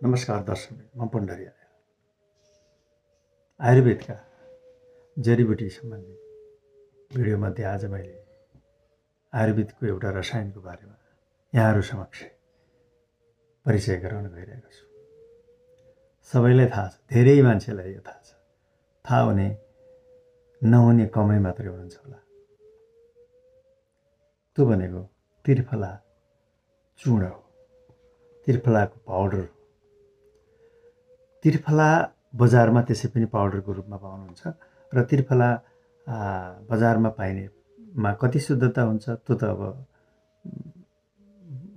नमस्कार दर्शक, म पुण्डरी आर्य। आयुर्वेदका जडीबुटी सम्बन्धी भिडियोमध्ये आज मैले आयुर्वेदको एउटा रसायनको बारेमा यहाँहरू समक्ष परिचय गराउन गइरहेको छु। सबैलाई थाहा छ, धेरै मान्छेलाई यो थाहा छ। थाहा हुने नहुने कमै मात्रै हुनुहुन्छ होला। त्यो भनेको त्रिफला चूर्ण हो, त्रिफलाको पाउडर हो। त्रिफला बजारमा त्यसै पनि पाउडरको रूपमा पाउनुहुन्छ र त्रिफला बजारमा पाइनेमा कति शुद्धता हुन्छ त्यो त अब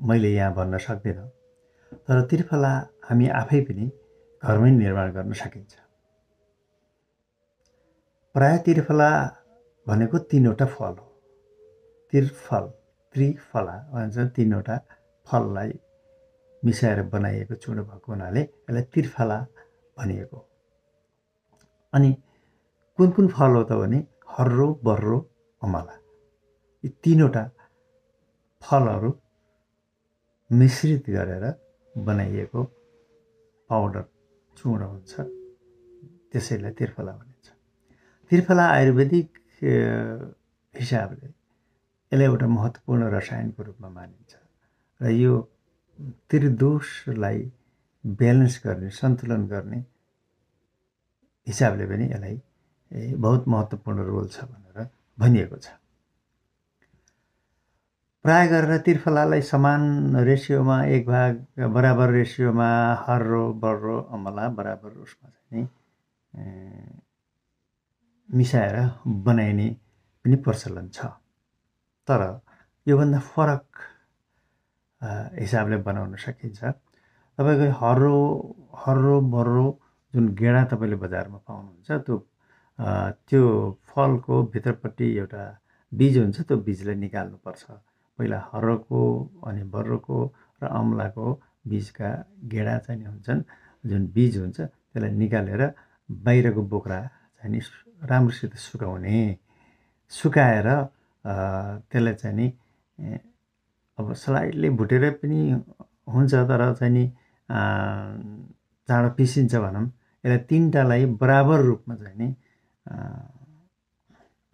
मैले यहाँ भन्न सक्दिनँ। तर त्रिफला हामी आफै पनि घरमै निर्माण गर्न सकिन्छ। प्राय त्रिफला भनेको तीनवटा फल हो। त्रिफला भन्छ तीनवटा फललाई मिसाएर बनाइएको चूर्ण भएको हुनाले यसलाई त्रिफला भनिएको। अनि कुन कुन फल हो त भने हर्रो, बर्रो, अमला, यी तीनवटा फलहरू मिश्रित गरेर बनाइएको पाउडर चूर्ण हुन्छ, त्यसैलाई त्रिफला भनिन्छ। त्रिफला आयुर्वेदिक हिसाबले यसलाई एउटा महत्त्वपूर्ण रसायनको रूपमा मानिन्छ र यो त्रिदोषलाई ब्यालेन्स गर्ने, सन्तुलन गर्ने हिसाबले पनि यसलाई बहुत महत्त्वपूर्ण रोल छ भनेर भनिएको छ। प्राय गरेर त्रिफलालाई समान रेसियोमा एक भाग बराबर रेसियोमा हर्रो, बर्रो, अमला बराबर उसमा चाहिँ मिसाएर बनाइने पनि प्रचलन छ। तर योभन्दा फरक हिसाबले बनाउन सकिन्छ। तपाईँको हर्रो, बर्रो जुन गेडा तपाईँले बजारमा पाउनुहुन्छ त्यो फलको भित्रपट्टि एउटा बीज हुन्छ, त्यो बीजलाई निकाल्नुपर्छ। पहिला हर्रोको अनि बर्रोको र अमलाको बीजका गेडा चाहिँ हुन्छन्, जुन बीज हुन्छ त्यसलाई निकालेर बाहिरको बोक्रा चाहिँ राम्रोसित सुकाएर त्यसलाई चाहिँ नि अब स्लाइडली भुटेर पनि हुन्छ, तर चाहिँ नि चाँडो पिसिन्छ भनौँ। यसलाई तीनटालाई बराबर रूपमा चाहिँ नि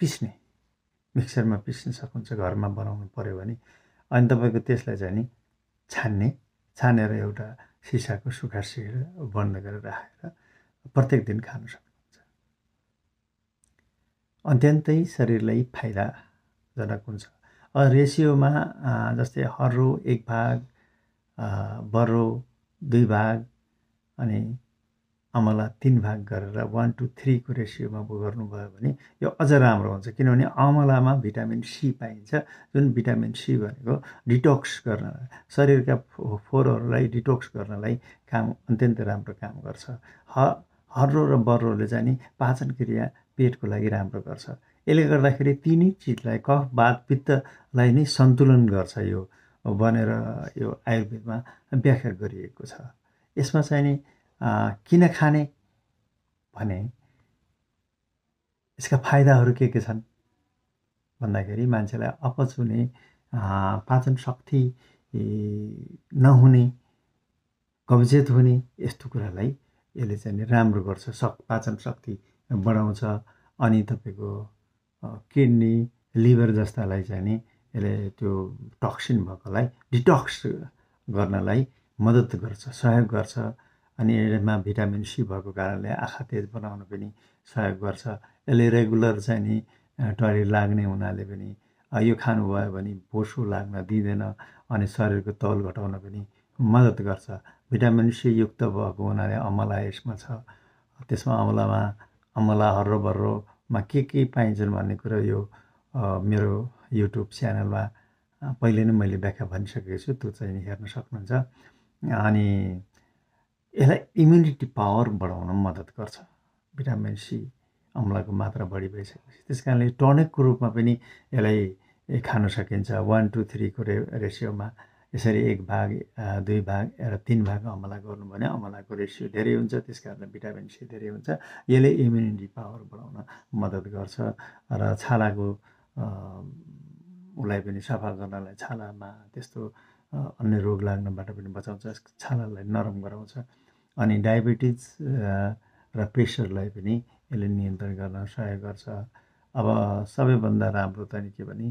पिस्ने, मिक्सरमा पिस्न सकिन्छ घरमा बनाउनु पर्यो भने। अनि तपाईँको त्यसलाई चाहिँ नि छानेर एउटा सिसाको सुखा सिर बन्द गरेर राखेर प्रत्येक दिन खान सक्नुहुन्छ। अत्यन्तै शरीरलाई फाइदाजनक हुन्छ। रेसियोमा जस्तै हर्रो 1 भाग, बर्रो 2 भाग अनि अमला 3 भाग गरेर 1 to 3 को रेसियोमा गर्नुभयो भने यो अझ राम्रो हुन्छ। किनभने अमलामा भिटामिन सी पाइन्छ, जुन भिटामिन सी भनेको डिटक्स गर्न, शरीरका फोहोरहरूलाई डिटक्स गर्नलाई अत्यन्तै राम्रो काम गर्छ। हर्रो र बर्रोले चाहिँ नि पाचन क्रिया, पेटको लागि राम्रो गर्छ। यसले गर्दाखेरि तिनै चिजलाई कफ, वात, पित्तलाई नै सन्तुलन गर्छ। यो बनेर यो आयुर्वेदमा व्याख्या गरिएको छ। यसमा चाहिँ नि किन खाने भने यसका फाइदाहरू के छन् भन्दाखेरि मान्छेलाई अपच हुने, पाचन शक्ति नहुने, कब्जियत हुने यस्तो कुरालाई यसले चाहिँ नि राम्रो गर्छ, पाचन शक्ति बढाउँछ। अनि तपाईँको किडनी, लिभर जस्तालाई चाहिँ नि यसले त्यो टक्सिन भएकोलाई डिटक्स गर्नलाई मद्दत गर्छ, सहयोग गर्छ। अनि यसमा भिटामिन सी भएको कारणले आँखा तेज बनाउन पनि सहयोग गर्छ। यसले रेगुलर चाहिँ नि टोइलेट लाग्ने हुनाले पनि यो खानुभयो भने बोसो लाग्न दिँदैन अनि शरीरको तौल घटाउन पनि मद्दत गर्छ। भिटामिन सी युक्त भएको हुनाले अमला यसमा छ। त्यसमा अमला, हर्रो, बर्रोमा के पाइन्छन् भन्ने कुरा यो मेरो युट्युब च्यानलमा पहिले नै मैले व्याख्या भनिसकेको छु, त्यो चाहिँ हेर्न सक्नुहुन्छ। अनि यसलाई इम्युनिटी पावर बढाउन मद्दत गर्छ भिटामिन सी, अमलाको मात्रा बढी भइसकेपछि। त्यस कारणले टनिकको रूपमा पनि यसलाई खान सकिन्छ। 1 to 3 को रेसियोमा यसरी 1 भाग, 2 भाग र 3 भाग अमला गर्नु भने अमलाको रेसियो धेरै हुन्छ, त्यस कारण भिटामिन सी धेरै हुन्छ। यसले इम्युनिटी पावर बढाउन मद्दत गर्छ र छालाको उसलाई पनि सफा गर्नलाई, छालामा त्यस्तो अन्य रोग लाग्नबाट पनि बचाउँछ, छालालाई नरम गराउँछ। अनि डायबिटिज र प्रेसरलाई पनि यसले नियन्त्रण गर्न सहयोग गर्छ। अब सबैभन्दा राम्रो त के भने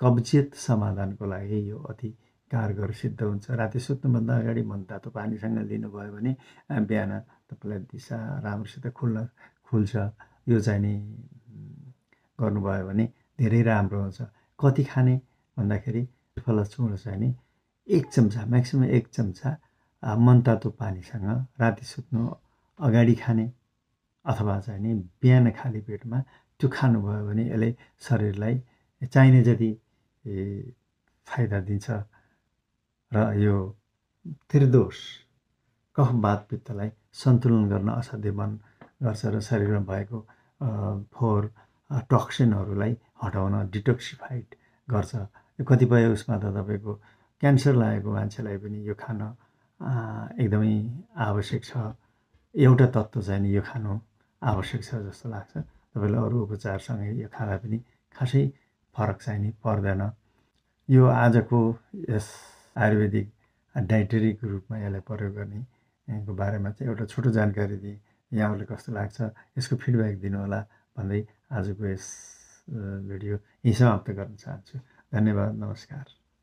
कब्जियत समाधानको लागि यो अति कारगर सिद्ध हुन्छ। राति सुत्नुभन्दा अगाडि मनतातो पानीसँग लिनुभयो भने बिहान तपाईँलाई दिशा राम्रोसित खुल्छ। यो चाहिँ नि गर्नुभयो भने धेरै राम्रो हुन्छ। कति खाने भन्दाखेरि त्रिफला चूर्ण चाहिँ नि 1 चम्चा, म्याक्सिमम 1 चम्चा मनतातो पानीसँग राति सुत्नु अगाडि खाने अथवा चाहिँ नि बिहान खाली पेटमा त्यो खानुभयो भने यसले शरीरलाई चाहिने जति फाइदा दिन्छ र यो त्रिदोष कफ वात पित्तलाई सन्तुलन गर्न असाध्य मन गर्छ र शरीरमा भएको फोहोर टक्सिनहरूलाई हटाउन डिटोक्सिफाइड गर्छ। यो कतिपय उसमा त तपाईँको क्यान्सर लागेको मान्छेलाई पनि यो खान एकदमै आवश्यक छ। एउटा तत्त्व चाहिँ नि यो खानु आवश्यक छ जस्तो लाग्छ। तपाईँलाई अरू उपचारसँगै यो खाँदा पनि खासै फरक चाहिँ नि पर्दैन। यो आजको यस आयुर्वेदिक डाइटेरीको रूपमा यसलाई प्रयोग गर्नेको बारेमा चाहिँ एउटा छोटो जानकारी दिएँ। यहाँहरूलाई कस्तो लाग्छ यसको फिडब्याक दिनुहोला भन्दै आजको यस भिडियो यहीँ समाप्त गर्न चाहन्छु। धन्यवाद, नमस्कार।